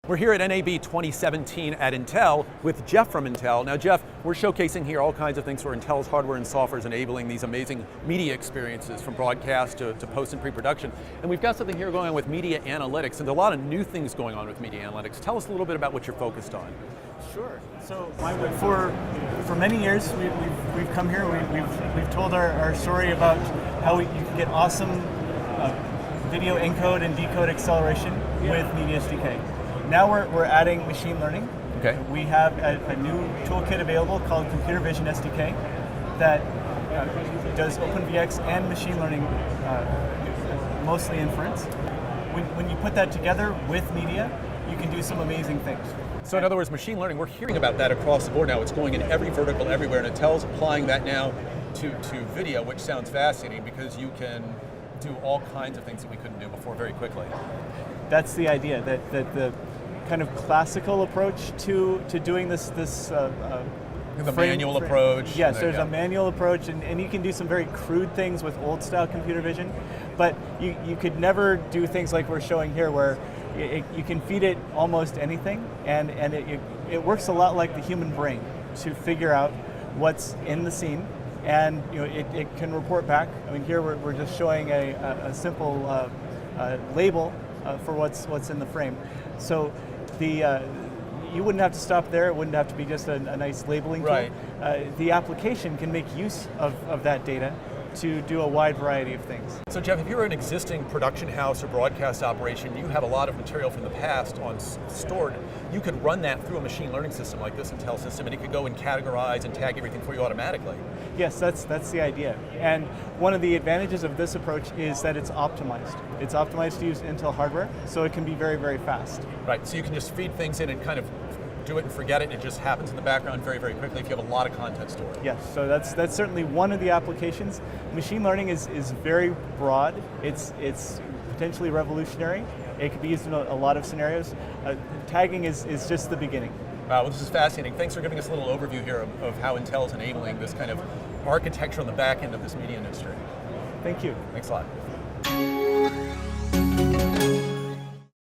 We're here at NAB 2017 at Intel with Jeff from Intel. Now Jeff, we're showcasing here all kinds of things where Intel's hardware and software is enabling these amazing media experiences from broadcast to post and pre-production. And we've got something here going on with media analytics and a lot of new things going on with media analytics. Tell us a little bit about what you're focused on. Sure. So for many years we've come here. We've told our story about how you can get awesome video encode and decode acceleration with Media SDK. Now we're adding machine learning. Okay. We have a new toolkit available called Computer Vision SDK that does OpenVX and machine learning, mostly inference. When you put that together with media, you can do some amazing things. So in other words, machine learning, we're hearing about that across the board now. It's going in every vertical everywhere, and Intel's applying that now to video, which sounds fascinating because you can do all kinds of things that we couldn't do before very quickly. That's the idea, that the kind of classical approach to doing this The manual approach. Yes, there's a manual approach, and you can do some very crude things with old style computer vision, but you could never do things like we're showing here where you can feed it almost anything, and it works a lot like the human brain to figure out what's in the scene, and it can report back. I mean, here we're just showing a simple label for what's in the frame. So you wouldn't have to stop there. It wouldn't have to be just a nice labeling tool. Right. The application can make use of that data to do a wide variety of things. So Jeff, if you're an existing production house or broadcast operation, you have a lot of material from the past stored, you could run that through a machine learning system like this Intel system, and it could go and categorize and tag everything for you automatically. Yes, that's the idea. And one of the advantages of this approach is that it's optimized. It's optimized to use Intel hardware, so it can be very, very fast. Right, so you can just feed things in and kind of do it and forget it, and it just happens in the background very, very quickly if you have a lot of content stored. Yes, so that's certainly one of the applications. Machine learning is very broad. It's potentially revolutionary. It could be used in a lot of scenarios. Tagging is just the beginning. Wow, well, this is fascinating. Thanks for giving us a little overview here of how Intel is enabling this kind of architecture on the back end of this media industry. Thank you. Thanks a lot.